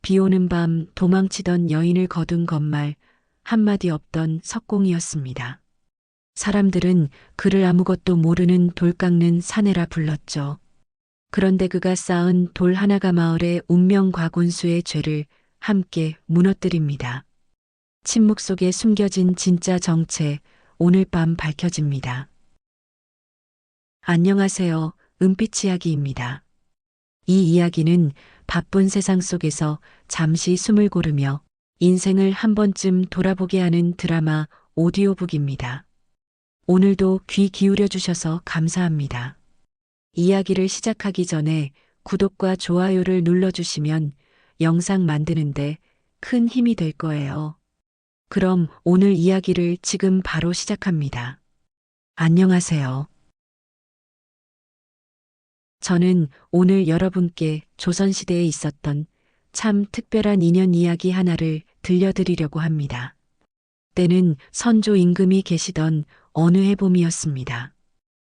비 오는 밤 도망치던 여인을 거둔 건말 한마디 없던 석공이었습니다. 사람들은 그를 아무것도 모르는 돌 깎는 사내라 불렀죠. 그런데 그가 쌓은 돌 하나가 마을의 운명 과군수의 죄를 함께 무너뜨립니다. 침묵 속에 숨겨진 진짜 정체, 오늘 밤 밝혀집니다. 안녕하세요. 은빛 이야기입니다. 이 이야기는 바쁜 세상 속에서 잠시 숨을 고르며 인생을 한 번쯤 돌아보게 하는 드라마 오디오북입니다. 오늘도 귀 기울여 주셔서 감사합니다. 이야기를 시작하기 전에 구독과 좋아요를 눌러주시면 영상 만드는데 큰 힘이 될 거예요. 그럼 오늘 이야기를 지금 바로 시작합니다. 안녕하세요. 저는 오늘 여러분께 조선시대에 있었던 참 특별한 인연 이야기 하나를 들려드리려고 합니다. 때는 선조 임금이 계시던 어느 해봄이었습니다.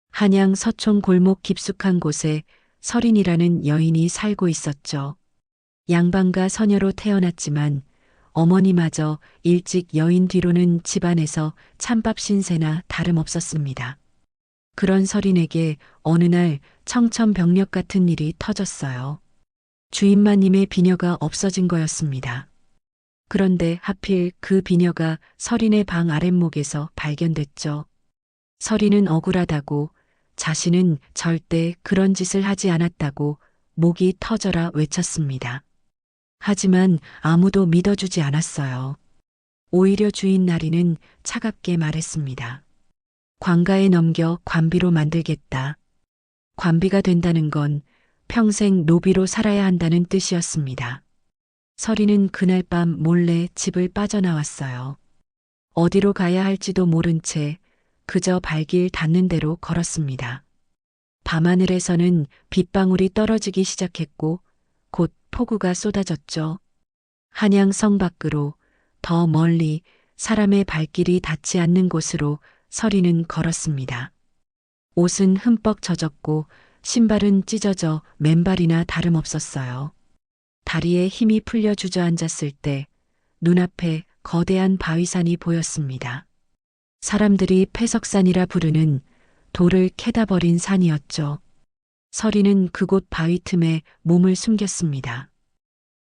한양 서촌 골목 깊숙한 곳에 설인이라는 여인이 살고 있었죠. 양반가 서녀로 태어났지만 어머니마저 일찍 여인 뒤로는 집안에서 찬밥 신세나 다름없었습니다. 그런 설인에게 어느 날 청천벽력 같은 일이 터졌어요. 주인마님의 비녀가 없어진 거였습니다. 그런데 하필 그 비녀가 설인의 방 아랫목에서 발견됐죠. 설인은 억울하다고, 자신은 절대 그런 짓을 하지 않았다고 목이 터져라 외쳤습니다. 하지만 아무도 믿어주지 않았어요. 오히려 주인 나리는 차갑게 말했습니다. 관가에 넘겨 관비로 만들겠다. 관비가 된다는 건 평생 노비로 살아야 한다는 뜻이었습니다. 설이는 그날 밤 몰래 집을 빠져나왔어요. 어디로 가야 할지도 모른 채 그저 발길 닿는 대로 걸었습니다. 밤하늘에서는 빗방울이 떨어지기 시작했고 곧 폭우가 쏟아졌죠. 한양성 밖으로 더 멀리 사람의 발길이 닿지 않는 곳으로 설이는 걸었습니다. 옷은 흠뻑 젖었고 신발은 찢어져 맨발이나 다름없었어요. 다리에 힘이 풀려 주저앉았을 때 눈앞에 거대한 바위산이 보였습니다. 사람들이 패석산이라 부르는 돌을 캐다 버린 산이었죠. 설이는 그곳 바위 틈에 몸을 숨겼습니다.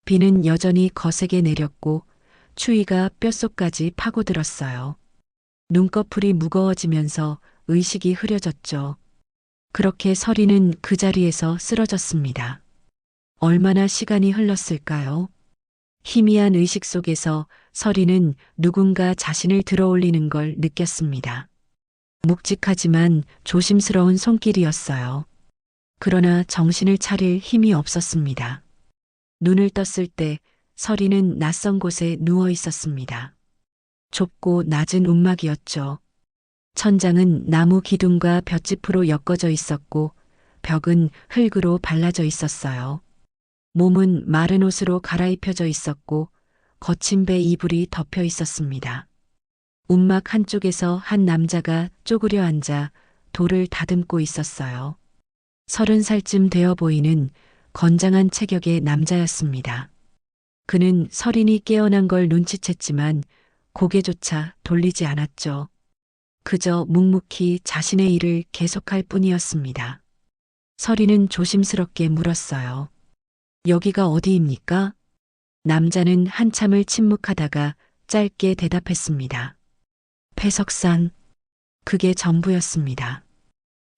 비는 여전히 거세게 내렸고 추위가 뼛속까지 파고들었어요. 눈꺼풀이 무거워지면서 의식이 흐려졌죠. 그렇게 설이는 그 자리에서 쓰러졌습니다. 얼마나 시간이 흘렀을까요? 희미한 의식 속에서 설이는 누군가 자신을 들어올리는 걸 느꼈습니다. 묵직하지만 조심스러운 손길이었어요. 그러나 정신을 차릴 힘이 없었습니다. 눈을 떴을 때 설이는 낯선 곳에 누워 있었습니다. 좁고 낮은 움막이었죠. 천장은 나무 기둥과 볏짚으로 엮어져 있었고 벽은 흙으로 발라져 있었어요. 몸은 마른 옷으로 갈아입혀져 있었고 거친 배 이불이 덮여 있었습니다. 움막 한쪽에서 한 남자가 쪼그려 앉아 돌을 다듬고 있었어요. 30살쯤 되어 보이는 건장한 체격의 남자였습니다. 그는 설인이 깨어난 걸 눈치챘지만 고개조차 돌리지 않았죠. 그저 묵묵히 자신의 일을 계속할 뿐이었습니다. 설인은 조심스럽게 물었어요. 여기가 어디입니까? 남자는 한참을 침묵하다가 짧게 대답했습니다. 패석산. 그게 전부였습니다.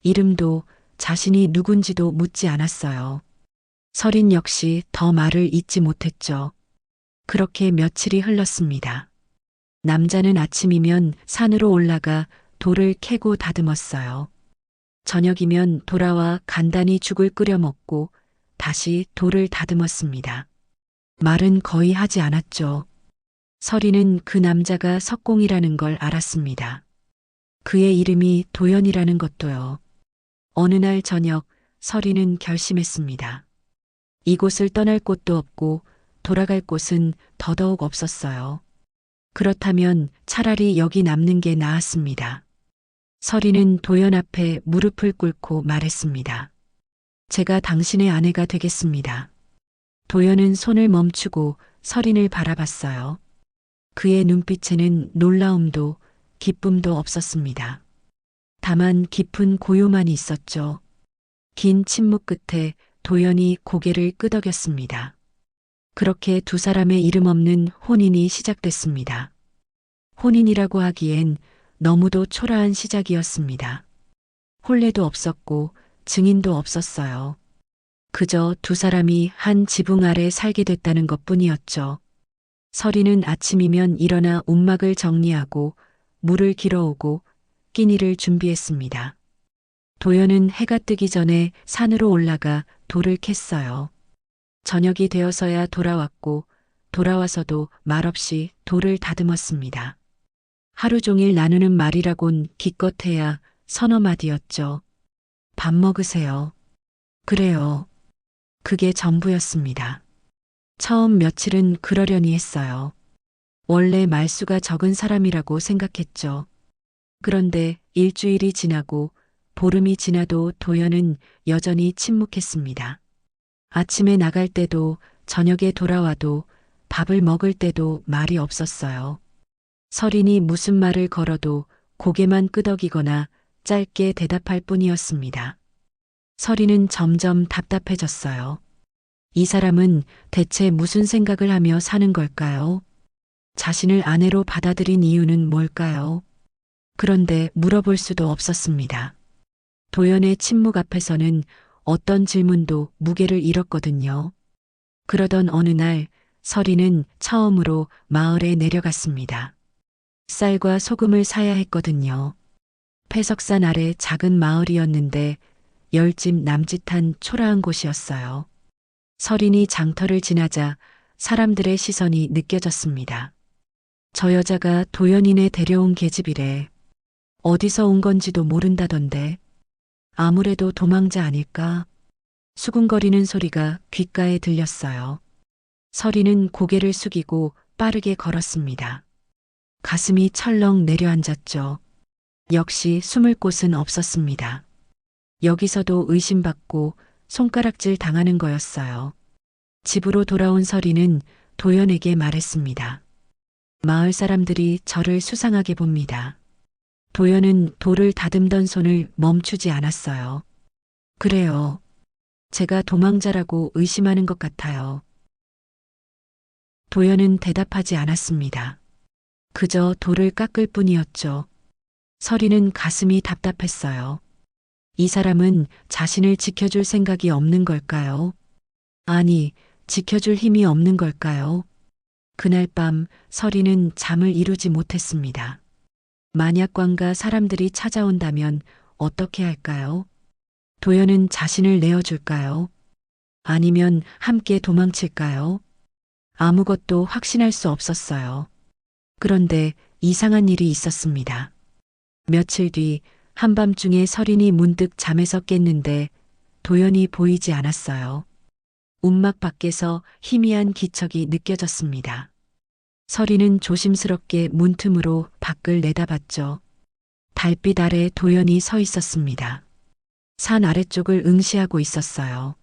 이름도 자신이 누군지도 묻지 않았어요. 설인 역시 더 말을 잇지 못했죠. 그렇게 며칠이 흘렀습니다. 남자는 아침이면 산으로 올라가 돌을 캐고 다듬었어요. 저녁이면 돌아와 간단히 죽을 끓여 먹고 다시 돌을 다듬었습니다. 말은 거의 하지 않았죠. 설이는 그 남자가 석공이라는 걸 알았습니다. 그의 이름이 도연이라는 것도요. 어느 날 저녁 설이는 결심했습니다. 이곳을 떠날 곳도 없고 돌아갈 곳은 더더욱 없었어요. 그렇다면 차라리 여기 남는 게 나았습니다. 설이는 도연 앞에 무릎을 꿇고 말했습니다. 제가 당신의 아내가 되겠습니다. 도연은 손을 멈추고 설인을 바라봤어요. 그의 눈빛에는 놀라움도 기쁨도 없었습니다. 다만 깊은 고요만 있었죠. 긴 침묵 끝에 도연이 고개를 끄덕였습니다. 그렇게 두 사람의 이름 없는 혼인이 시작됐습니다. 혼인이라고 하기엔 너무도 초라한 시작이었습니다. 혼례도 없었고 증인도 없었어요. 그저 두 사람이 한 지붕 아래 살게 됐다는 것뿐이었죠. 설이는 아침이면 일어나 움막을 정리하고 물을 길어오고 끼니를 준비했습니다. 도연은 해가 뜨기 전에 산으로 올라가 돌을 캤어요. 저녁이 되어서야 돌아왔고 돌아와서도 말없이 돌을 다듬었습니다. 하루 종일 나누는 말이라곤 기껏해야 서너 마디였죠. 밥 먹으세요. 그래요. 그게 전부였습니다. 처음 며칠은 그러려니 했어요. 원래 말수가 적은 사람이라고 생각했죠. 그런데 일주일이 지나고 보름이 지나도 도연은 여전히 침묵했습니다. 아침에 나갈 때도 저녁에 돌아와도 밥을 먹을 때도 말이 없었어요. 설인이 무슨 말을 걸어도 고개만 끄덕이거나 짧게 대답할 뿐이었습니다. 설이는 점점 답답해졌어요. 이 사람은 대체 무슨 생각을 하며 사는 걸까요? 자신을 아내로 받아들인 이유는 뭘까요? 그런데 물어볼 수도 없었습니다. 도연의 침묵 앞에서는 어떤 질문도 무게를 잃었거든요. 그러던 어느 날 설이는 처음으로 마을에 내려갔습니다. 쌀과 소금을 사야 했거든요. 폐석산 아래 작은 마을이었는데 열집 남짓한 초라한 곳이었어요. 설인이 장터를 지나자 사람들의 시선이 느껴졌습니다. 저 여자가 도연이네 데려온 계집이래. 어디서 온 건지도 모른다던데. 아무래도 도망자 아닐까? 수군거리는 소리가 귓가에 들렸어요. 설이는 고개를 숙이고 빠르게 걸었습니다. 가슴이 철렁 내려앉았죠. 역시 숨을 곳은 없었습니다. 여기서도 의심받고 손가락질 당하는 거였어요. 집으로 돌아온 설이는 도연에게 말했습니다. 마을 사람들이 저를 수상하게 봅니다. 도연은 돌을 다듬던 손을 멈추지 않았어요. 그래요. 제가 도망자라고 의심하는 것 같아요. 도연은 대답하지 않았습니다. 그저 돌을 깎을 뿐이었죠. 설이는 가슴이 답답했어요. 이 사람은 자신을 지켜줄 생각이 없는 걸까요? 아니, 지켜줄 힘이 없는 걸까요? 그날 밤 설이는 잠을 이루지 못했습니다. 만약 관가 사람들이 찾아온다면 어떻게 할까요? 도연은 자신을 내어줄까요? 아니면 함께 도망칠까요? 아무것도 확신할 수 없었어요. 그런데 이상한 일이 있었습니다. 며칠 뒤 한밤중에 설인이 문득 잠에서 깼는데 도연이 보이지 않았어요. 움막 밖에서 희미한 기척이 느껴졌습니다. 설이는 조심스럽게 문틈으로 밖을 내다봤죠. 달빛 아래 도연이 서 있었습니다. 산 아래쪽을 응시하고 있었어요.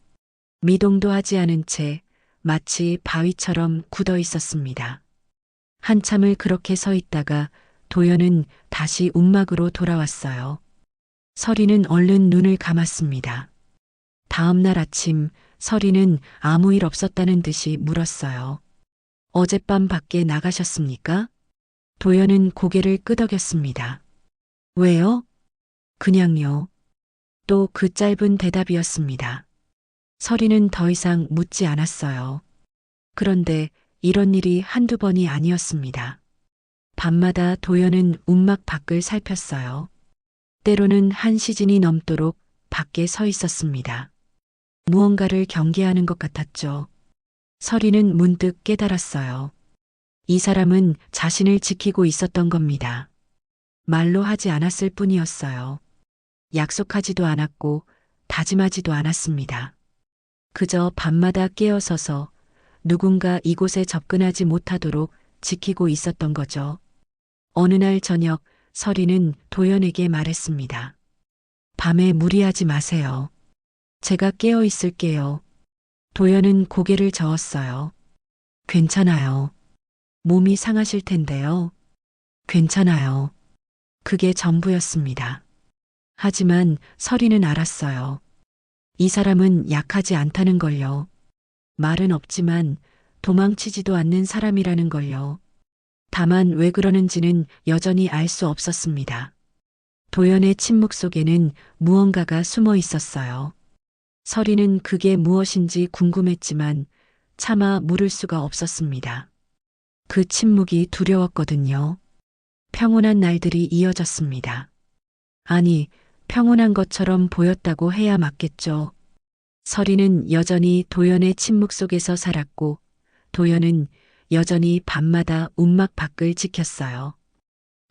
미동도 하지 않은 채 마치 바위처럼 굳어 있었습니다. 한참을 그렇게 서 있다가 도연은 다시 움막으로 돌아왔어요. 설이는 얼른 눈을 감았습니다. 다음 날 아침 설이는 아무 일 없었다는 듯이 물었어요. 어젯밤 밖에 나가셨습니까? 도연은 고개를 끄덕였습니다. 왜요? 그냥요. 또 그 짧은 대답이었습니다. 설이는 더 이상 묻지 않았어요. 그런데 이런 일이 한두 번이 아니었습니다. 밤마다 도연은 움막 밖을 살폈어요. 때로는 한 시즌이 넘도록 밖에 서 있었습니다. 무언가를 경계하는 것 같았죠. 설이는 문득 깨달았어요. 이 사람은 자신을 지키고 있었던 겁니다. 말로 하지 않았을 뿐이었어요. 약속하지도 않았고 다짐하지도 않았습니다. 그저 밤마다 깨어서서 누군가 이곳에 접근하지 못하도록 지키고 있었던 거죠. 어느 날 저녁 설이는 도연에게 말했습니다. 밤에 무리하지 마세요. 제가 깨어 있을게요. 도연은 고개를 저었어요. 괜찮아요. 몸이 상하실 텐데요. 괜찮아요. 그게 전부였습니다. 하지만 서리는 알았어요. 이 사람은 약하지 않다는 걸요. 말은 없지만 도망치지도 않는 사람이라는 걸요. 다만 왜 그러는지는 여전히 알 수 없었습니다. 도연의 침묵 속에는 무언가가 숨어 있었어요. 서리는 그게 무엇인지 궁금했지만 차마 물을 수가 없었습니다. 그 침묵이 두려웠거든요. 평온한 날들이 이어졌습니다. 아니, 평온한 것처럼 보였다고 해야 맞겠죠. 서리는 여전히 도연의 침묵 속에서 살았고, 도연은 여전히 밤마다 움막 밖을 지켰어요.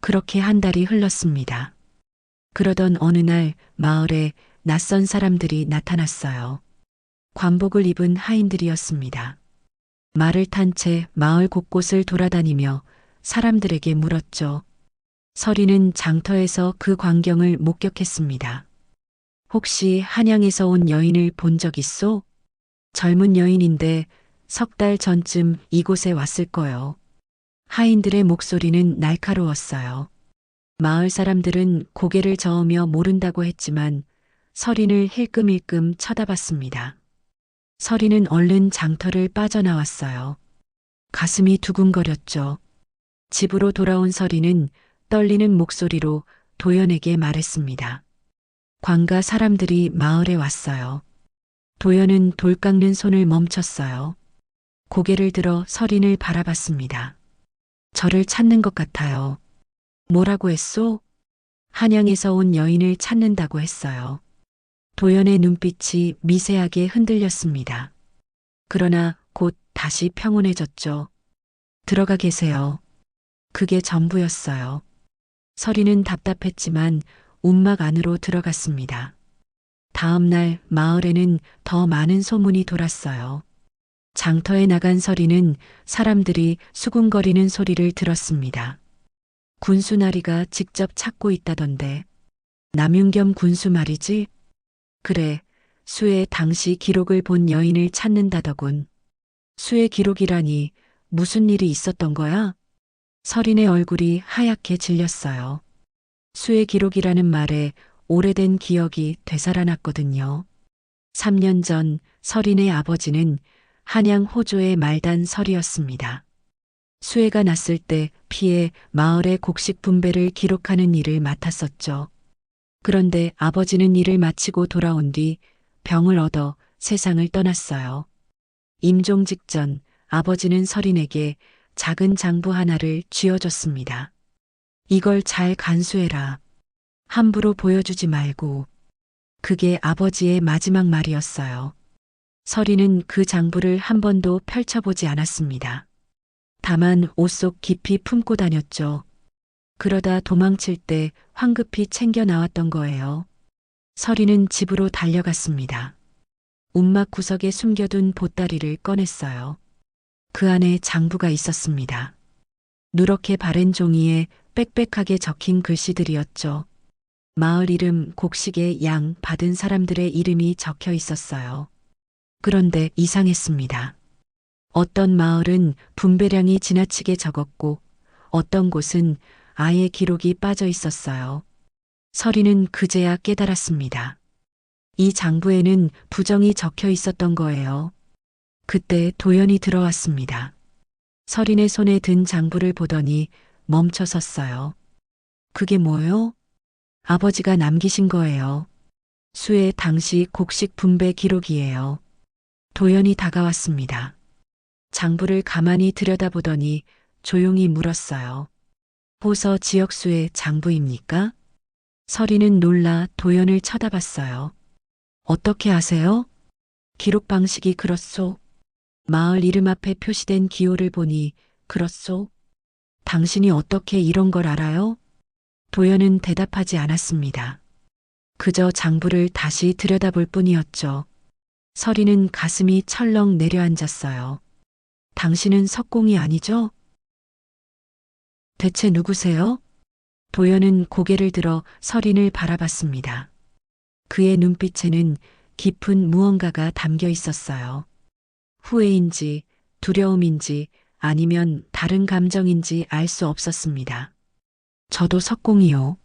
그렇게 한 달이 흘렀습니다. 그러던 어느 날 마을에 낯선 사람들이 나타났어요. 관복을 입은 하인들이었습니다. 말을 탄 채 마을 곳곳을 돌아다니며 사람들에게 물었죠. 서리는 장터에서 그 광경을 목격했습니다. 혹시 한양에서 온 여인을 본 적 있소? 젊은 여인인데 석 달 전쯤 이곳에 왔을 거요. 하인들의 목소리는 날카로웠어요. 마을 사람들은 고개를 저으며 모른다고 했지만 서린을 힐끔힐끔 쳐다봤습니다. 서린은 얼른 장터를 빠져나왔어요. 가슴이 두근거렸죠. 집으로 돌아온 서린은 떨리는 목소리로 도연에게 말했습니다. 관가 사람들이 마을에 왔어요. 도연은 돌 깎는 손을 멈췄어요. 고개를 들어 서린을 바라봤습니다. 저를 찾는 것 같아요. 뭐라고 했소? 한양에서 온 여인을 찾는다고 했어요. 도연의 눈빛이 미세하게 흔들렸습니다. 그러나 곧 다시 평온해졌죠. 들어가 계세요. 그게 전부였어요. 서리는 답답했지만 움막 안으로 들어갔습니다. 다음 날 마을에는 더 많은 소문이 돌았어요. 장터에 나간 서리는 사람들이 수군거리는 소리를 들었습니다. 군수나리가 직접 찾고 있다던데. 남윤겸 군수 말이지? 그래, 수의 당시 기록을 본 여인을 찾는다더군. 수의 기록이라니 무슨 일이 있었던 거야? 서린의 얼굴이 하얗게 질렸어요. 수의 기록이라는 말에 오래된 기억이 되살아났거든요. 3년 전 서린의 아버지는 한양 호조의 말단 설이었습니다. 수해가 났을 때 피해 마을의 곡식 분배를 기록하는 일을 맡았었죠. 그런데 아버지는 일을 마치고 돌아온 뒤 병을 얻어 세상을 떠났어요. 임종 직전 아버지는 서린에게 작은 장부 하나를 쥐어줬습니다. 이걸 잘 간수해라. 함부로 보여주지 말고. 그게 아버지의 마지막 말이었어요. 서린은 그 장부를 한 번도 펼쳐보지 않았습니다. 다만 옷 속 깊이 품고 다녔죠. 그러다 도망칠 때 황급히 챙겨 나왔던 거예요. 서리는 집으로 달려갔습니다. 움막 구석에 숨겨둔 보따리를 꺼냈어요. 그 안에 장부가 있었습니다. 누렇게 바랜 종이에 빽빽하게 적힌 글씨들이었죠. 마을 이름 곡식에 양 받은 사람들의 이름이 적혀 있었어요. 그런데 이상했습니다. 어떤 마을은 분배량이 지나치게 적었고 어떤 곳은 아예 기록이 빠져 있었어요. 서리는 그제야 깨달았습니다. 이 장부에는 부정이 적혀 있었던 거예요. 그때 도연이 들어왔습니다. 서린의 손에 든 장부를 보더니 멈춰 섰어요. 그게 뭐요? 아버지가 남기신 거예요. 수해 당시 곡식 분배 기록이에요. 도연이 다가왔습니다. 장부를 가만히 들여다보더니 조용히 물었어요. 호서 지역수의 장부입니까? 서리는 놀라 도연을 쳐다봤어요. 어떻게 아세요? 기록 방식이 그렇소. 마을 이름 앞에 표시된 기호를 보니 그렇소. 당신이 어떻게 이런 걸 알아요? 도연은 대답하지 않았습니다. 그저 장부를 다시 들여다볼 뿐이었죠. 서리는 가슴이 철렁 내려앉았어요. 당신은 석공이 아니죠? 대체 누구세요? 도연은 고개를 들어 서린을 바라봤습니다. 그의 눈빛에는 깊은 무언가가 담겨 있었어요. 후회인지 두려움인지 아니면 다른 감정인지 알 수 없었습니다. 저도 석공이요.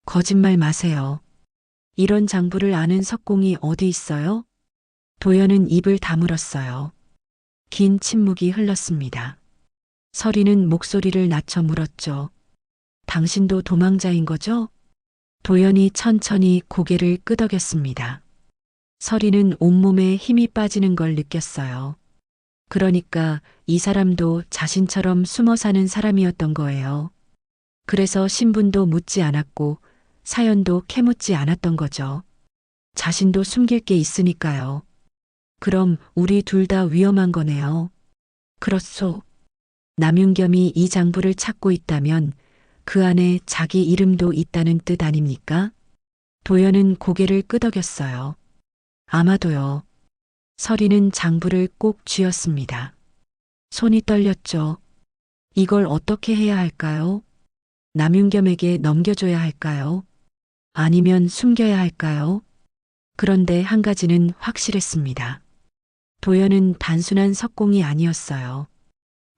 거짓말 마세요. 이런 장부를 아는 석공이 어디 있어요? 도연은 입을 다물었어요. 긴 침묵이 흘렀습니다. 서리는 목소리를 낮춰 물었죠. 당신도 도망자인 거죠? 도연이 천천히 고개를 끄덕였습니다. 서리는 온몸에 힘이 빠지는 걸 느꼈어요. 그러니까 이 사람도 자신처럼 숨어 사는 사람이었던 거예요. 그래서 신분도 묻지 않았고 사연도 캐묻지 않았던 거죠. 자신도 숨길 게 있으니까요. 그럼 우리 둘 다 위험한 거네요. 그렇소. 남윤겸이 이 장부를 찾고 있다면 그 안에 자기 이름도 있다는 뜻 아닙니까? 도연은 고개를 끄덕였어요. 아마도요. 서리는 장부를 꼭 쥐었습니다. 손이 떨렸죠. 이걸 어떻게 해야 할까요? 남윤겸에게 넘겨줘야 할까요? 아니면 숨겨야 할까요? 그런데 한 가지는 확실했습니다. 도연은 단순한 석공이 아니었어요.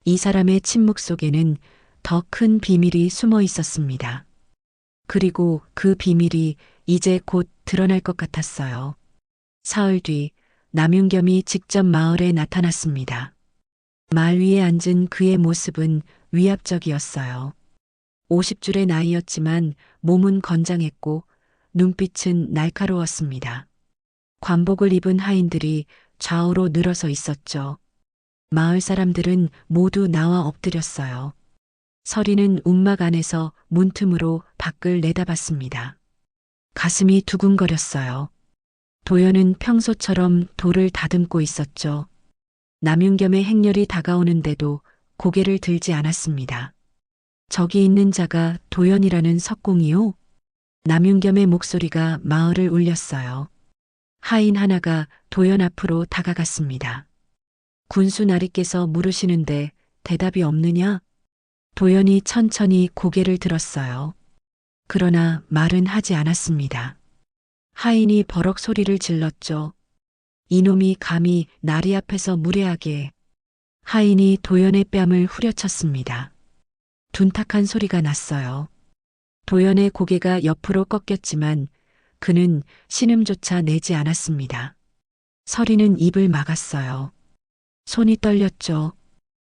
이 사람의 침묵 속에는 더 큰 비밀이 숨어 있었습니다. 그리고 그 비밀이 이제 곧 드러날 것 같았어요. 사흘 뒤 남윤겸이 직접 마을에 나타났습니다. 말 위에 앉은 그의 모습은 위압적이었어요. 50줄의 나이였지만 몸은 건장했고 눈빛은 날카로웠습니다. 관복을 입은 하인들이 좌우로 늘어서 있었죠. 마을 사람들은 모두 나와 엎드렸어요. 서리는 움막 안에서 문틈으로 밖을 내다봤습니다. 가슴이 두근거렸어요. 도연은 평소처럼 돌을 다듬고 있었죠. 남윤겸의 행렬이 다가오는데도 고개를 들지 않았습니다. 저기 있는 자가 도연이라는 석공이요? 남윤겸의 목소리가 마을을 울렸어요. 하인 하나가 도연 앞으로 다가갔습니다. 군수 나리께서 물으시는데 대답이 없느냐? 도연이 천천히 고개를 들었어요. 그러나 말은 하지 않았습니다. 하인이 버럭 소리를 질렀죠. 이놈이 감히 나리 앞에서 무례하게. 하인이 도연의 뺨을 후려쳤습니다. 둔탁한 소리가 났어요. 도연의 고개가 옆으로 꺾였지만 그는 신음조차 내지 않았습니다. 서리는 입을 막았어요. 손이 떨렸죠.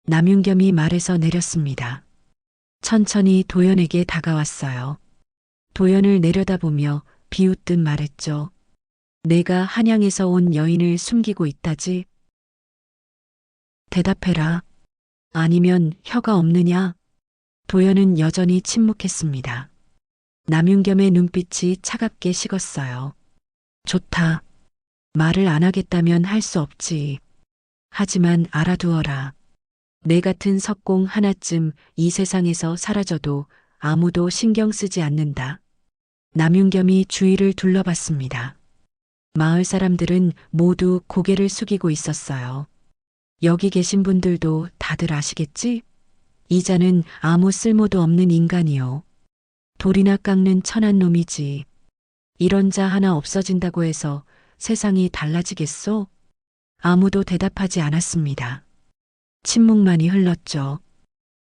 남윤겸이 말에서 내렸습니다. 천천히 도연에게 다가왔어요. 도연을 내려다보며 비웃듯 말했죠. 내가 한양에서 온 여인을 숨기고 있다지? 대답해라. 아니면 혀가 없느냐? 도연은 여전히 침묵했습니다. 남윤겸의 눈빛이 차갑게 식었어요. 좋다. 말을 안 하겠다면 할 수 없지. 하지만 알아두어라. 내 같은 석공 하나쯤 이 세상에서 사라져도 아무도 신경 쓰지 않는다. 남윤겸이 주위를 둘러봤습니다. 마을 사람들은 모두 고개를 숙이고 있었어요. 여기 계신 분들도 다들 아시겠지? 이자는 아무 쓸모도 없는 인간이요. 돌이나 깎는 천한 놈이지. 이런 자 하나 없어진다고 해서 세상이 달라지겠소? 아무도 대답하지 않았습니다. 침묵만이 흘렀죠.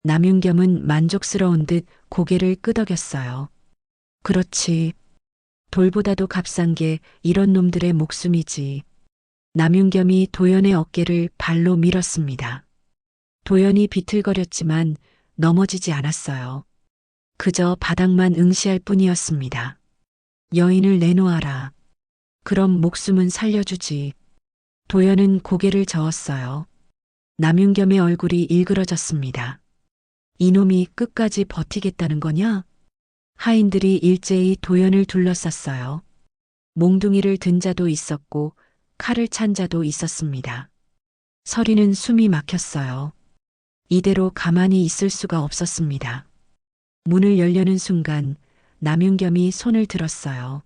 남윤겸은 만족스러운 듯 고개를 끄덕였어요. 그렇지. 돌보다도 값싼 게 이런 놈들의 목숨이지. 남윤겸이 도연의 어깨를 발로 밀었습니다. 도연이 비틀거렸지만 넘어지지 않았어요. 그저 바닥만 응시할 뿐이었습니다. 여인을 내놓아라. 그럼 목숨은 살려주지. 도연은 고개를 저었어요. 남윤겸의 얼굴이 일그러졌습니다. 이놈이 끝까지 버티겠다는 거냐? 하인들이 일제히 도연을 둘러쌌어요. 몽둥이를 든 자도 있었고 칼을 찬 자도 있었습니다. 서리는 숨이 막혔어요. 이대로 가만히 있을 수가 없었습니다. 문을 열려는 순간 남윤겸이 손을 들었어요.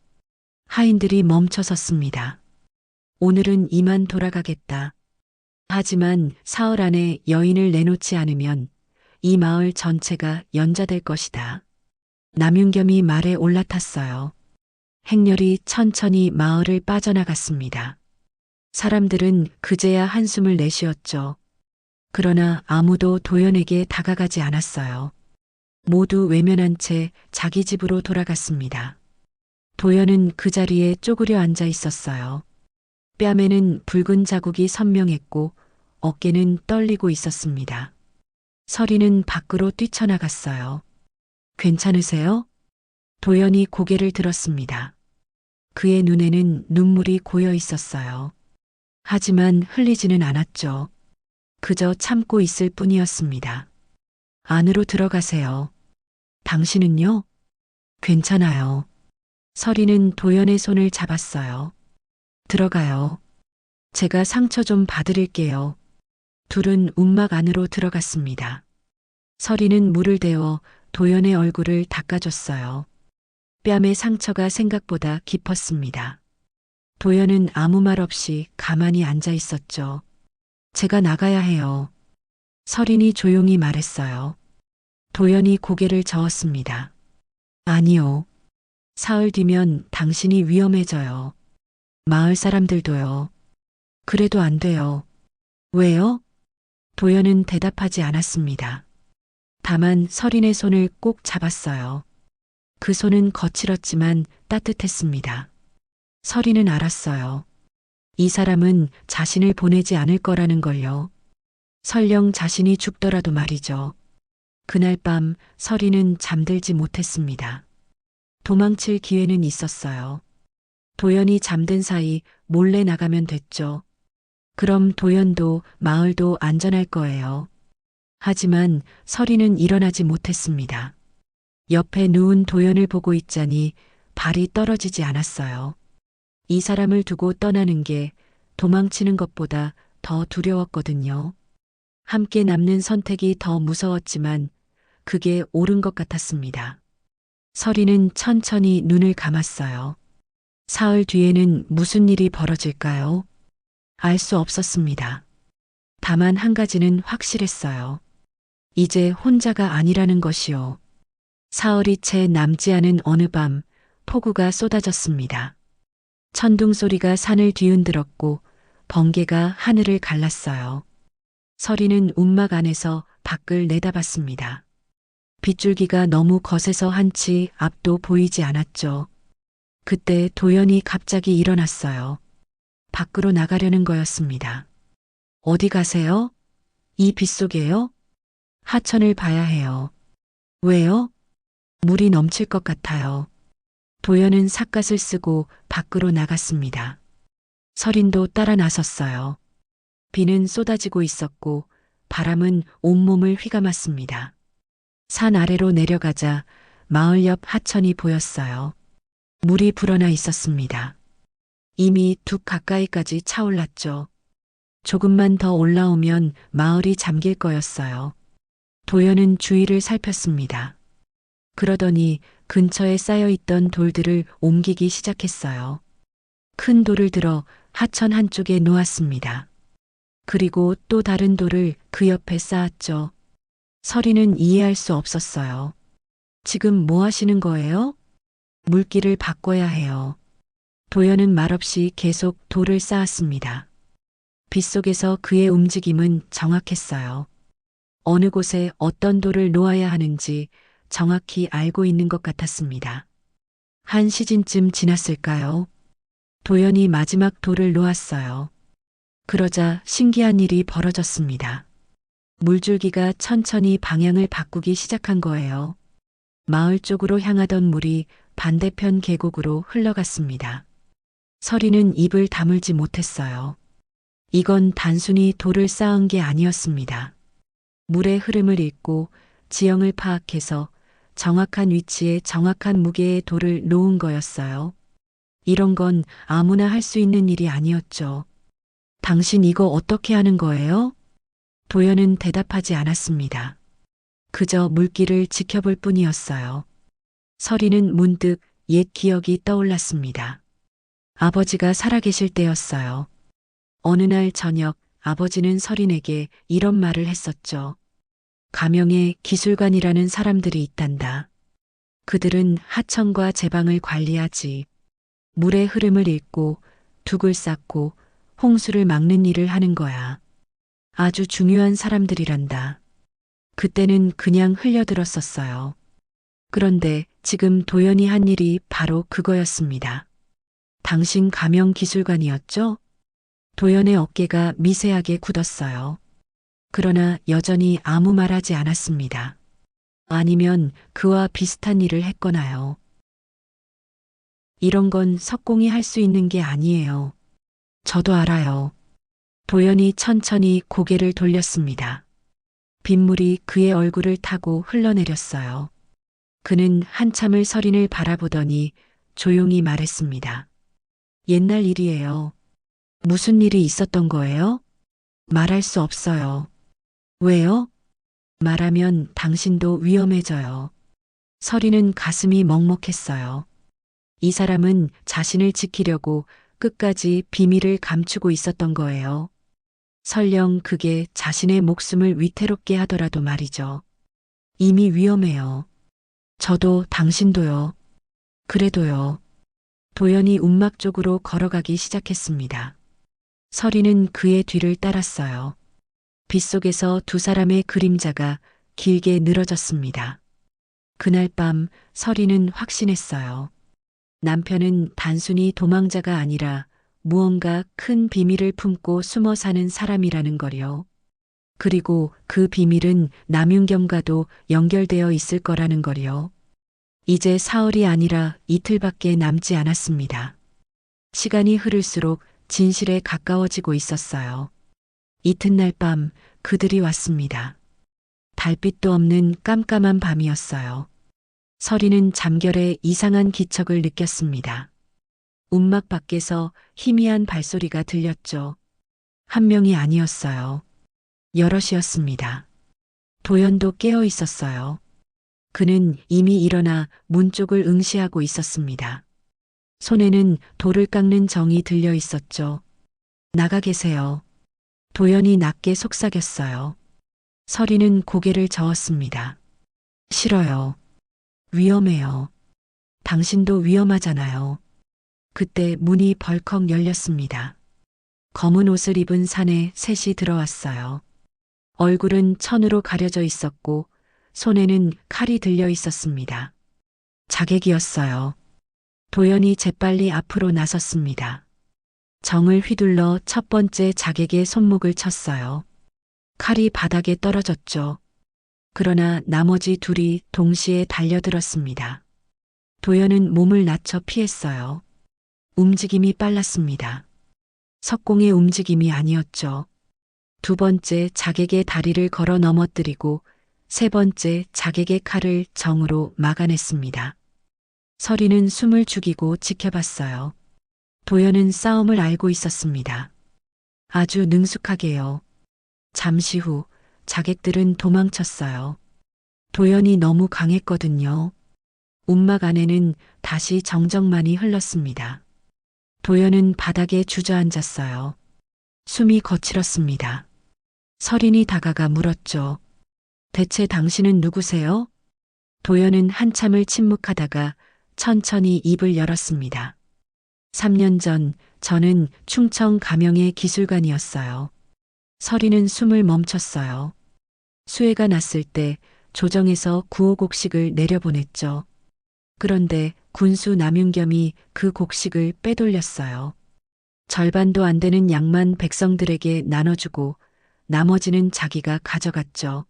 하인들이 멈춰섰습니다. 오늘은 이만 돌아가겠다. 하지만 사흘 안에 여인을 내놓지 않으면 이 마을 전체가 연좌될 것이다. 남윤겸이 말에 올라탔어요. 행렬이 천천히 마을을 빠져나갔습니다. 사람들은 그제야 한숨을 내쉬었죠. 그러나 아무도 도연에게 다가가지 않았어요. 모두 외면한 채 자기 집으로 돌아갔습니다. 도연은 그 자리에 쪼그려 앉아 있었어요. 뺨에는 붉은 자국이 선명했고 어깨는 떨리고 있었습니다. 서리는 밖으로 뛰쳐나갔어요. 괜찮으세요? 도연이 고개를 들었습니다. 그의 눈에는 눈물이 고여 있었어요. 하지만 흘리지는 않았죠. 그저 참고 있을 뿐이었습니다. 안으로 들어가세요. 당신은요? 괜찮아요. 서리는 도연의 손을 잡았어요. 들어가요. 제가 상처 좀 봐드릴게요. 둘은 움막 안으로 들어갔습니다. 서리는 물을 데워 도연의 얼굴을 닦아줬어요. 뺨의 상처가 생각보다 깊었습니다. 도연은 아무 말 없이 가만히 앉아 있었죠. 제가 나가야 해요. 서린이 조용히 말했어요. 도연이 고개를 저었습니다. 아니요. 사흘 뒤면 당신이 위험해져요. 마을 사람들도요. 그래도 안 돼요. 왜요? 도연은 대답하지 않았습니다. 다만 서린의 손을 꼭 잡았어요. 그 손은 거칠었지만 따뜻했습니다. 서린은 알았어요. 이 사람은 자신을 보내지 않을 거라는 걸요. 설령 자신이 죽더라도 말이죠. 그날 밤 서린은 잠들지 못했습니다. 도망칠 기회는 있었어요. 도연이 잠든 사이 몰래 나가면 됐죠. 그럼 도연도 마을도 안전할 거예요. 하지만 서린은 일어나지 못했습니다. 옆에 누운 도연을 보고 있자니 발이 떨어지지 않았어요. 이 사람을 두고 떠나는 게 도망치는 것보다 더 두려웠거든요. 함께 남는 선택이 더 무서웠지만 그게 옳은 것 같았습니다. 서리는 천천히 눈을 감았어요. 사흘 뒤에는 무슨 일이 벌어질까요? 알 수 없었습니다. 다만 한 가지는 확실했어요. 이제 혼자가 아니라는 것이요. 사흘이 채 남지 않은 어느 밤 폭우가 쏟아졌습니다. 천둥 소리가 산을 뒤흔들었고 번개가 하늘을 갈랐어요. 서리는 움막 안에서 밖을 내다봤습니다. 빗줄기가 너무 거세서 한치 앞도 보이지 않았죠. 그때 도연이 갑자기 일어났어요. 밖으로 나가려는 거였습니다. 어디 가세요? 이 빗속에요? 하천을 봐야 해요. 왜요? 물이 넘칠 것 같아요. 도연은 삿갓을 쓰고 밖으로 나갔습니다. 서린도 따라 나섰어요. 비는 쏟아지고 있었고 바람은 온몸을 휘감았습니다. 산 아래로 내려가자 마을 옆 하천이 보였어요. 물이 불어나 있었습니다. 이미 둑 가까이까지 차올랐죠. 조금만 더 올라오면 마을이 잠길 거였어요. 도연은 주위를 살폈습니다. 그러더니 근처에 쌓여있던 돌들을 옮기기 시작했어요. 큰 돌을 들어 하천 한쪽에 놓았습니다. 그리고 또 다른 돌을 그 옆에 쌓았죠. 서리는 이해할 수 없었어요. 지금 뭐 하시는 거예요? 물길을 바꿔야 해요. 도연은 말없이 계속 돌을 쌓았습니다. 빗속에서 그의 움직임은 정확했어요. 어느 곳에 어떤 돌을 놓아야 하는지 정확히 알고 있는 것 같았습니다. 한 시즌쯤 지났을까요? 도연이 마지막 돌을 놓았어요. 그러자 신기한 일이 벌어졌습니다. 물줄기가 천천히 방향을 바꾸기 시작한 거예요. 마을 쪽으로 향하던 물이 반대편 계곡으로 흘러갔습니다. 서리는 입을 다물지 못했어요. 이건 단순히 돌을 쌓은 게 아니었습니다. 물의 흐름을 읽고 지형을 파악해서 정확한 위치에 정확한 무게의 돌을 놓은 거였어요. 이런 건 아무나 할 수 있는 일이 아니었죠. 당신 이거 어떻게 하는 거예요? 도연은 대답하지 않았습니다. 그저 물길을 지켜볼 뿐이었어요. 서리는 문득 옛 기억이 떠올랐습니다. 아버지가 살아계실 때였어요. 어느 날 저녁 아버지는 서린에게 이런 말을 했었죠. 가명에 기술관이라는 사람들이 있단다. 그들은 하천과 제방을 관리하지. 물의 흐름을 읽고 둑을 쌓고 홍수를 막는 일을 하는 거야. 아주 중요한 사람들이란다. 그때는 그냥 흘려들었었어요. 그런데 지금 도연이 한 일이 바로 그거였습니다. 당신 가명 기술관이었죠? 도연의 어깨가 미세하게 굳었어요. 그러나 여전히 아무 말하지 않았습니다. 아니면 그와 비슷한 일을 했거나요. 이런 건 석공이 할 수 있는 게 아니에요. 저도 알아요. 도연이 천천히 고개를 돌렸습니다. 빗물이 그의 얼굴을 타고 흘러내렸어요. 그는 한참을 서린을 바라보더니 조용히 말했습니다. 옛날 일이에요. 무슨 일이 있었던 거예요? 말할 수 없어요. 왜요? 말하면 당신도 위험해져요. 서린은 가슴이 먹먹했어요. 이 사람은 자신을 지키려고 끝까지 비밀을 감추고 있었던 거예요. 설령 그게 자신의 목숨을 위태롭게 하더라도 말이죠. 이미 위험해요. 저도 당신도요. 그래도요. 도연이 움막 쪽으로 걸어가기 시작했습니다. 서리는 그의 뒤를 따랐어요. 빗속에서 두 사람의 그림자가 길게 늘어졌습니다. 그날 밤 서리는 확신했어요. 남편은 단순히 도망자가 아니라 무언가 큰 비밀을 품고 숨어 사는 사람이라는 거요. 그리고 그 비밀은 남윤겸과도 연결되어 있을 거라는 거요. 이제 사흘이 아니라 이틀밖에 남지 않았습니다. 시간이 흐를수록 진실에 가까워지고 있었어요. 이튿날 밤 그들이 왔습니다. 달빛도 없는 깜깜한 밤이었어요. 서리는 잠결에 이상한 기척을 느꼈습니다. 움막 밖에서 희미한 발소리가 들렸죠. 한 명이 아니었어요. 여럿이었습니다. 도연도 깨어 있었어요. 그는 이미 일어나 문 쪽을 응시하고 있었습니다. 손에는 돌을 깎는 정이 들려 있었죠. 나가 계세요. 도연이 낮게 속삭였어요. 서리는 고개를 저었습니다. 싫어요. 위험해요. 당신도 위험하잖아요. 그때 문이 벌컥 열렸습니다. 검은 옷을 입은 사내 셋이 들어왔어요. 얼굴은 천으로 가려져 있었고 손에는 칼이 들려 있었습니다. 자객이었어요. 도연이 재빨리 앞으로 나섰습니다. 정을 휘둘러 첫 번째 자객의 손목을 쳤어요. 칼이 바닥에 떨어졌죠. 그러나 나머지 둘이 동시에 달려들었습니다. 도연은 몸을 낮춰 피했어요. 움직임이 빨랐습니다. 석공의 움직임이 아니었죠. 두 번째 자객의 다리를 걸어 넘어뜨리고 세 번째 자객의 칼을 정으로 막아냈습니다. 서리는 숨을 죽이고 지켜봤어요. 도연은 싸움을 알고 있었습니다. 아주 능숙하게요. 잠시 후 자객들은 도망쳤어요. 도연이 너무 강했거든요. 움막 안에는 다시 정적만이 흘렀습니다. 도연은 바닥에 주저앉았어요. 숨이 거칠었습니다. 서린이 다가가 물었죠. 대체 당신은 누구세요? 도연은 한참을 침묵하다가 천천히 입을 열었습니다. 3년 전 저는 충청 가명의 기술관이었어요. 서리는 숨을 멈췄어요. 수해가 났을 때 조정에서 구호곡식을 내려보냈죠. 그런데 군수 남윤겸이 그 곡식을 빼돌렸어요. 절반도 안 되는 양만 백성들에게 나눠주고 나머지는 자기가 가져갔죠.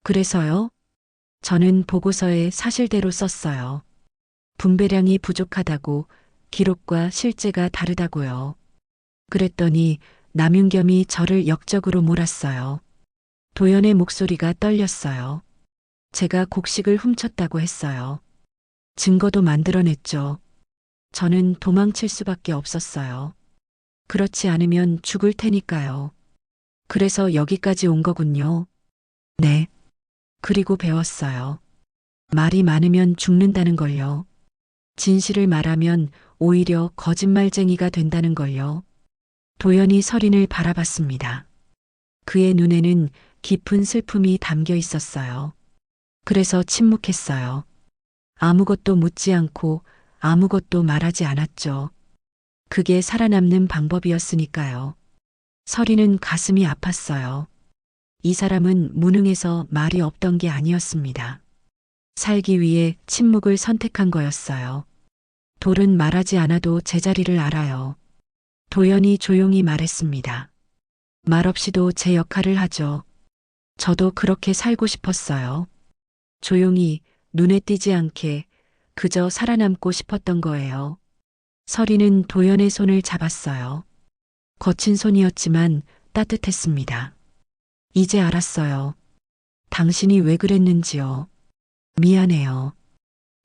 그래서요? 저는 보고서에 사실대로 썼어요. 분배량이 부족하다고, 기록과 실제가 다르다고요. 그랬더니 남윤겸이 저를 역적으로 몰았어요. 도연의 목소리가 떨렸어요. 제가 곡식을 훔쳤다고 했어요. 증거도 만들어냈죠. 저는 도망칠 수밖에 없었어요. 그렇지 않으면 죽을 테니까요. 그래서 여기까지 온 거군요. 네. 그리고 배웠어요. 말이 많으면 죽는다는 걸요. 진실을 말하면 오히려 거짓말쟁이가 된다는 걸요. 도연이 서린을 바라봤습니다. 그의 눈에는 깊은 슬픔이 담겨 있었어요. 그래서 침묵했어요. 아무것도 묻지 않고 아무것도 말하지 않았죠. 그게 살아남는 방법이었으니까요. 서리는 가슴이 아팠어요. 이 사람은 무능해서 말이 없던 게 아니었습니다. 살기 위해 침묵을 선택한 거였어요. 돌은 말하지 않아도 제자리를 알아요. 도연이 조용히 말했습니다. 말없이도 제 역할을 하죠. 저도 그렇게 살고 싶었어요. 조용히, 눈에 띄지 않게 그저 살아남고 싶었던 거예요. 서리는 도연의 손을 잡았어요. 거친 손이었지만 따뜻했습니다. 이제 알았어요. 당신이 왜 그랬는지요. 미안해요.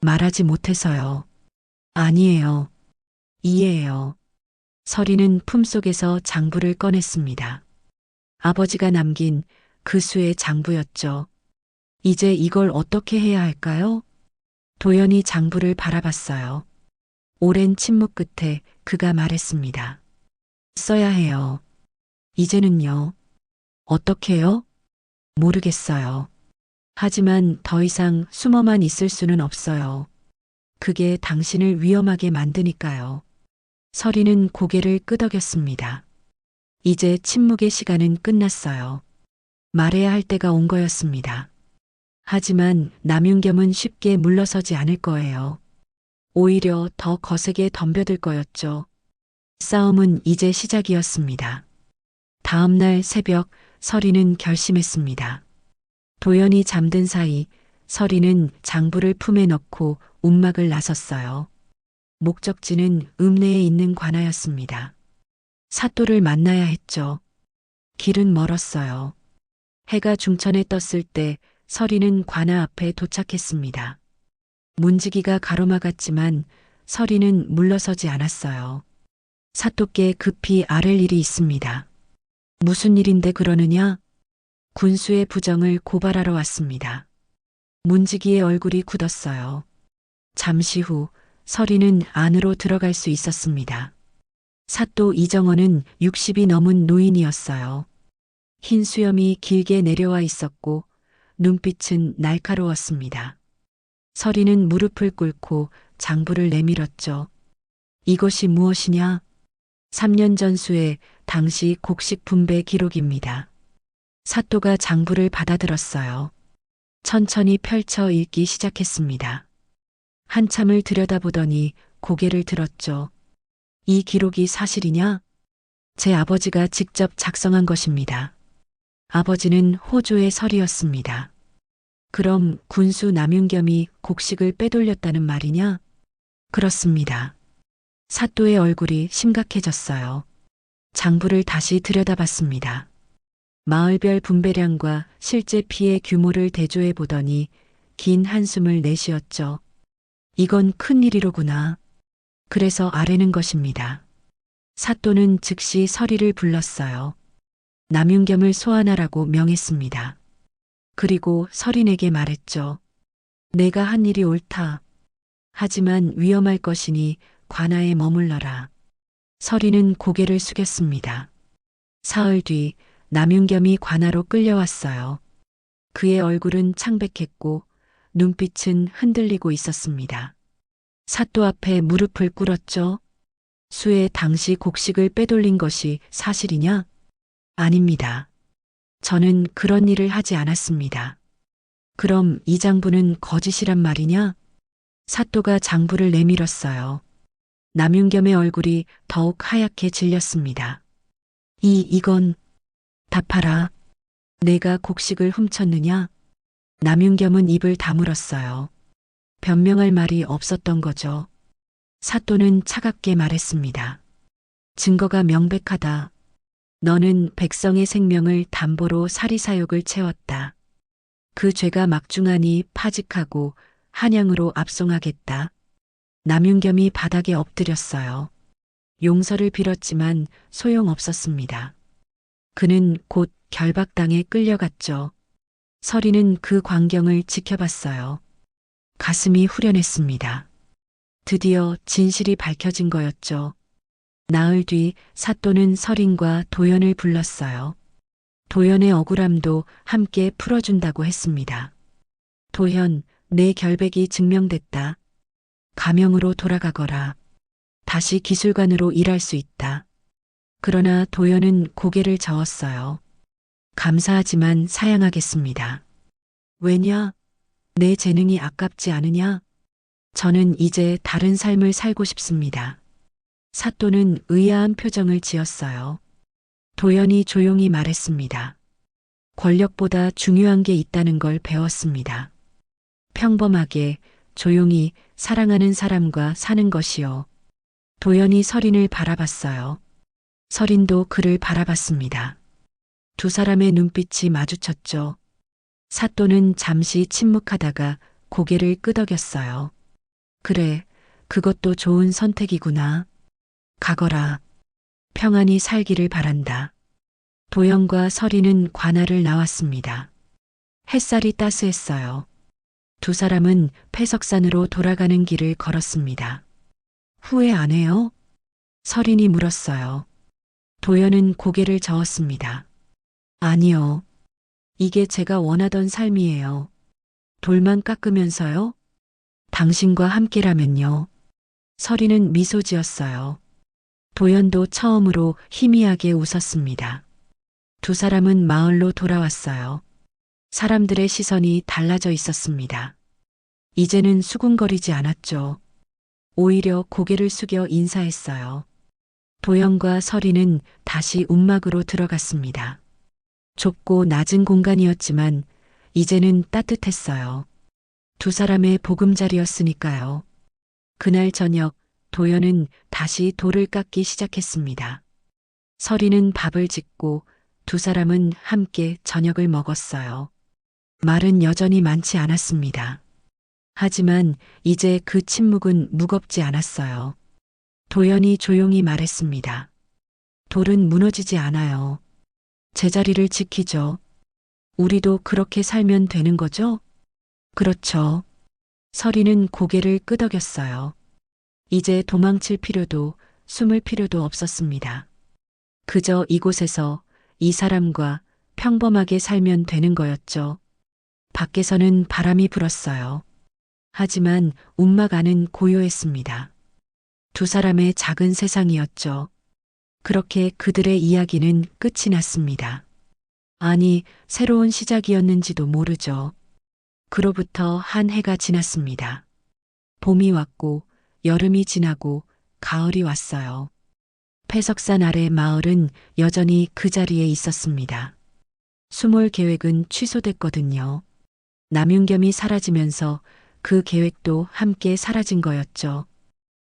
말하지 못해서요. 아니에요. 이해해요. 서리는 품속에서 장부를 꺼냈습니다. 아버지가 남긴 그 수의 장부였죠. 이제 이걸 어떻게 해야 할까요? 도연이 장부를 바라봤어요. 오랜 침묵 끝에 그가 말했습니다. 써야 해요. 이제는요. 어떻게요? 모르겠어요. 하지만 더 이상 숨어만 있을 수는 없어요. 그게 당신을 위험하게 만드니까요. 서리는 고개를 끄덕였습니다. 이제 침묵의 시간은 끝났어요. 말해야 할 때가 온 거였습니다. 하지만 남윤겸은 쉽게 물러서지 않을 거예요. 오히려 더 거세게 덤벼들 거였죠. 싸움은 이제 시작이었습니다. 다음 날 새벽 서리는 결심했습니다. 도연이 잠든 사이 서리는 장부를 품에 넣고 움막을 나섰어요. 목적지는 읍내에 있는 관아였습니다. 사또를 만나야 했죠. 길은 멀었어요. 해가 중천에 떴을 때 서리는 관아 앞에 도착했습니다. 문지기가 가로막았지만 서리는 물러서지 않았어요. 사또께 급히 아랠 일이 있습니다. 무슨 일인데 그러느냐? 군수의 부정을 고발하러 왔습니다. 문지기의 얼굴이 굳었어요. 잠시 후 서리는 안으로 들어갈 수 있었습니다. 사또 이정원은 60이 넘은 노인이었어요. 흰 수염이 길게 내려와 있었고 눈빛은 날카로웠습니다. 서리는 무릎을 꿇고 장부를 내밀었죠. 이것이 무엇이냐? 3년 전수의 당시 곡식 분배 기록입니다. 사또가 장부를 받아들었어요. 천천히 펼쳐 읽기 시작했습니다. 한참을 들여다보더니 고개를 들었죠. 이 기록이 사실이냐? 제 아버지가 직접 작성한 것입니다. 아버지는 호조의 설이었습니다. 그럼 군수 남윤겸이 곡식을 빼돌렸다는 말이냐? 그렇습니다. 사또의 얼굴이 심각해졌어요. 장부를 다시 들여다봤습니다. 마을별 분배량과 실제 피해 규모를 대조해 보더니 긴 한숨을 내쉬었죠. 이건 큰일이로구나. 그래서 아뢰는 것입니다. 사또는 즉시 서리를 불렀어요. 남윤겸을 소환하라고 명했습니다. 그리고 서린에게 말했죠. 내가 한 일이 옳다. 하지만 위험할 것이니 관아에 머물러라. 서린은 고개를 숙였습니다. 사흘 뒤 남윤겸이 관아로 끌려왔어요. 그의 얼굴은 창백했고 눈빛은 흔들리고 있었습니다. 사또 앞에 무릎을 꿇었죠. 수의 당시 곡식을 빼돌린 것이 사실이냐? 아닙니다. 저는 그런 일을 하지 않았습니다. 그럼 이 장부는 거짓이란 말이냐? 사또가 장부를 내밀었어요. 남윤겸의 얼굴이 더욱 하얗게 질렸습니다. 이건 답하라. 내가 곡식을 훔쳤느냐? 남윤겸은 입을 다물었어요. 변명할 말이 없었던 거죠. 사또는 차갑게 말했습니다. 증거가 명백하다. 너는 백성의 생명을 담보로 사리사욕을 채웠다. 그 죄가 막중하니 파직하고 한양으로 압송하겠다. 남윤겸이 바닥에 엎드렸어요. 용서를 빌었지만 소용없었습니다. 그는 곧 결박당에 끌려갔죠. 서리는 그 광경을 지켜봤어요. 가슴이 후련했습니다. 드디어 진실이 밝혀진 거였죠. 나흘 뒤 사또는 서린과 도연을 불렀어요. 도연의 억울함도 함께 풀어준다고 했습니다. 도현, 내 결백이 증명됐다. 가명으로 돌아가거라. 다시 기술관으로 일할 수 있다. 그러나 도연은 고개를 저었어요. 감사하지만 사양하겠습니다. 왜냐? 내 재능이 아깝지 않으냐? 저는 이제 다른 삶을 살고 싶습니다. 사또는 의아한 표정을 지었어요. 도연이 조용히 말했습니다. 권력보다 중요한 게 있다는 걸 배웠습니다. 평범하게, 조용히 사랑하는 사람과 사는 것이요. 도연이 서린을 바라봤어요. 서린도 그를 바라봤습니다. 두 사람의 눈빛이 마주쳤죠. 사또는 잠시 침묵하다가 고개를 끄덕였어요. 그래, 그것도 좋은 선택이구나. 가거라. 평안히 살기를 바란다. 도연과 서린은 관아를 나왔습니다. 햇살이 따스했어요. 두 사람은 폐석산으로 돌아가는 길을 걸었습니다. 후회 안 해요? 서린이 물었어요. 도연은 고개를 저었습니다. 아니요. 이게 제가 원하던 삶이에요. 돌만 깎으면서요? 당신과 함께라면요. 서린은 미소 지었어요. 도연도 처음으로 희미하게 웃었습니다. 두 사람은 마을로 돌아왔어요. 사람들의 시선이 달라져 있었습니다. 이제는 수군거리지 않았죠. 오히려 고개를 숙여 인사했어요. 도연과 서린은 다시 움막으로 들어갔습니다. 좁고 낮은 공간이었지만 이제는 따뜻했어요. 두 사람의 보금자리였으니까요. 그날 저녁 도연은 다시 돌을 깎기 시작했습니다. 서린은 밥을 짓고 두 사람은 함께 저녁을 먹었어요. 말은 여전히 많지 않았습니다. 하지만 이제 그 침묵은 무겁지 않았어요. 도연이 조용히 말했습니다. 돌은 무너지지 않아요. 제자리를 지키죠. 우리도 그렇게 살면 되는 거죠? 그렇죠. 서린은 고개를 끄덕였어요. 이제 도망칠 필요도 숨을 필요도 없었습니다. 그저 이곳에서 이 사람과 평범하게 살면 되는 거였죠. 밖에서는 바람이 불었어요. 하지만 움막 안은 고요했습니다. 두 사람의 작은 세상이었죠. 그렇게 그들의 이야기는 끝이 났습니다. 아니, 새로운 시작이었는지도 모르죠. 그로부터 한 해가 지났습니다. 봄이 왔고, 여름이 지나고, 가을이 왔어요. 폐석산 아래 마을은 여전히 그 자리에 있었습니다. 수몰 계획은 취소됐거든요. 남윤겸이 사라지면서 그 계획도 함께 사라진 거였죠.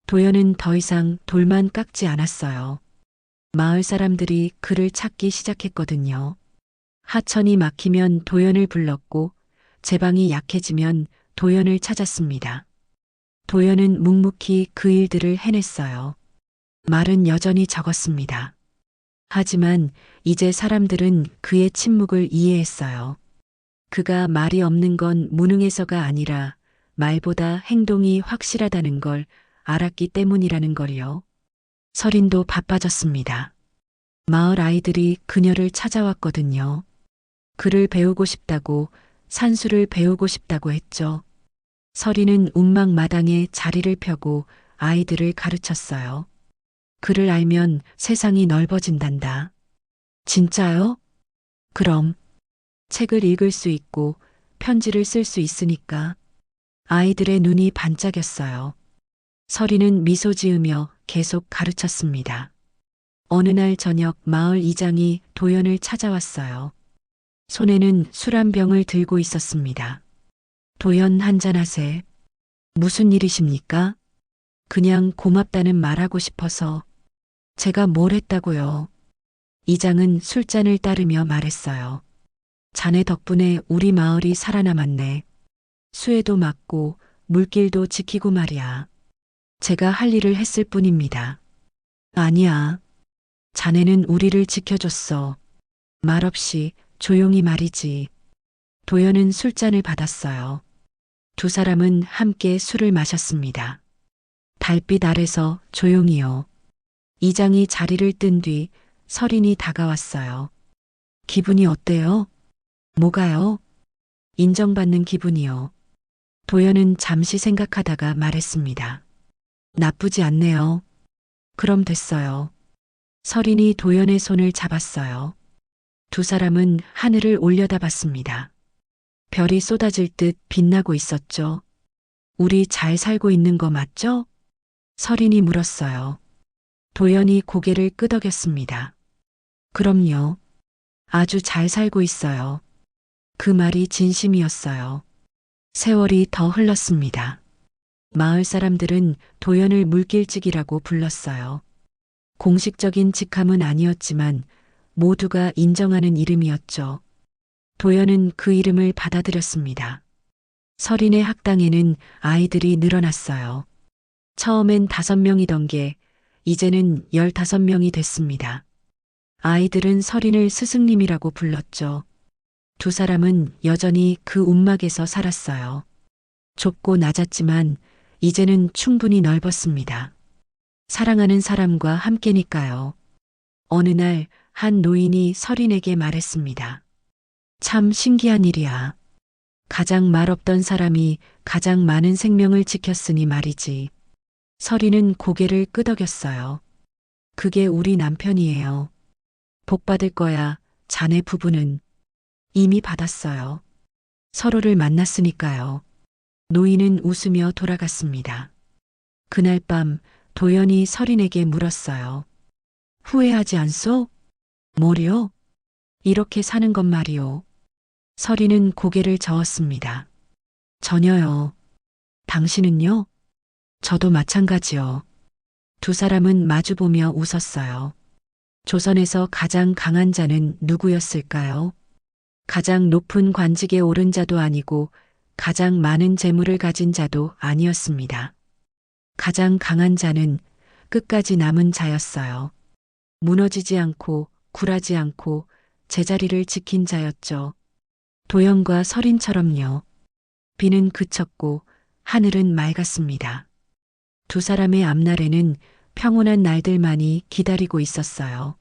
도연은 더 이상 돌만 깎지 않았어요. 마을 사람들이 그를 찾기 시작했거든요. 하천이 막히면 도연을 불렀고 제방이 약해지면 도연을 찾았습니다. 도연은 묵묵히 그 일들을 해냈어요. 말은 여전히 적었습니다. 하지만 이제 사람들은 그의 침묵을 이해했어요. 그가 말이 없는 건 무능해서가 아니라 말보다 행동이 확실하다는 걸 알았기 때문이라는 걸요. 서린도 바빠졌습니다. 마을 아이들이 그녀를 찾아왔거든요. 글을 배우고 싶다고, 산수를 배우고 싶다고 했죠. 서린은 움막 마당에 자리를 펴고 아이들을 가르쳤어요. 글을 알면 세상이 넓어진단다. 진짜요? 그럼 책을 읽을 수 있고 편지를 쓸 수 있으니까. 아이들의 눈이 반짝였어요. 서린은 미소 지으며 계속 가르쳤습니다. 어느 날 저녁 마을 이장이 도연을 찾아왔어요. 손에는 술 한 병을 들고 있었습니다. 도연 한잔하세. 무슨 일이십니까? 그냥 고맙다는 말하고 싶어서. 제가 뭘 했다고요? 이장은 술잔을 따르며 말했어요. 자네 덕분에 우리 마을이 살아남았네. 수해도 막고 물길도 지키고 말이야. 제가 할 일을 했을 뿐입니다. 아니야. 자네는 우리를 지켜줬어. 말없이 조용히 말이지. 도연은 술잔을 받았어요. 두 사람은 함께 술을 마셨습니다. 달빛 아래서 조용히요. 이장이 자리를 뜬 뒤 서린이 다가왔어요. 기분이 어때요? 뭐가요? 인정받는 기분이요. 도연은 잠시 생각하다가 말했습니다. 나쁘지 않네요. 그럼 됐어요. 설인이 도연의 손을 잡았어요. 두 사람은 하늘을 올려다봤습니다. 별이 쏟아질 듯 빛나고 있었죠. 우리 잘 살고 있는 거 맞죠? 설인이 물었어요. 도연이 고개를 끄덕였습니다. 그럼요. 아주 잘 살고 있어요. 그 말이 진심이었어요. 세월이 더 흘렀습니다. 마을 사람들은 도연을 물길직이라고 불렀어요. 공식적인 직함은 아니었지만 모두가 인정하는 이름이었죠. 도연은 그 이름을 받아들였습니다. 설인의 학당에는 아이들이 늘어났어요. 처음엔 5명이던 게 이제는 15명이 됐습니다. 아이들은 설인을 스승님이라고 불렀죠. 두 사람은 여전히 그 움막에서 살았어요. 좁고 낮았지만 이제는 충분히 넓었습니다. 사랑하는 사람과 함께니까요. 어느 날 한 노인이 설인에게 말했습니다. 참 신기한 일이야. 가장 말없던 사람이 가장 많은 생명을 지켰으니 말이지. 설인은 고개를 끄덕였어요. 그게 우리 남편이에요. 복 받을 거야. 자네 부부는 이미 받았어요. 서로를 만났으니까요. 노인은 웃으며 돌아갔습니다. 그날 밤 도연이 설인에게 물었어요. 후회하지 않소? 뭐려? 이렇게 사는 것 말이오. 설인은 고개를 저었습니다. 전혀요. 당신은요? 저도 마찬가지요. 두 사람은 마주보며 웃었어요. 조선에서 가장 강한 자는 누구였을까요? 가장 높은 관직에 오른 자도 아니고 가장 많은 재물을 가진 자도 아니었습니다. 가장 강한 자는 끝까지 남은 자였어요. 무너지지 않고 굴하지 않고 제자리를 지킨 자였죠. 도연과 설인처럼요. 비는 그쳤고 하늘은 맑았습니다. 두 사람의 앞날에는 평온한 날들만이 기다리고 있었어요.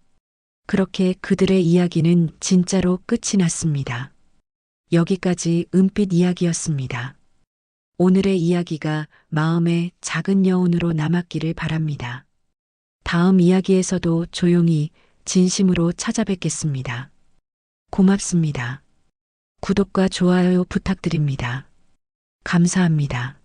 그렇게 그들의 이야기는 진짜로 끝이 났습니다. 여기까지 은빛 이야기였습니다. 오늘의 이야기가 마음의 작은 여운으로 남았기를 바랍니다. 다음 이야기에서도 조용히 진심으로 찾아뵙겠습니다. 고맙습니다. 구독과 좋아요 부탁드립니다. 감사합니다.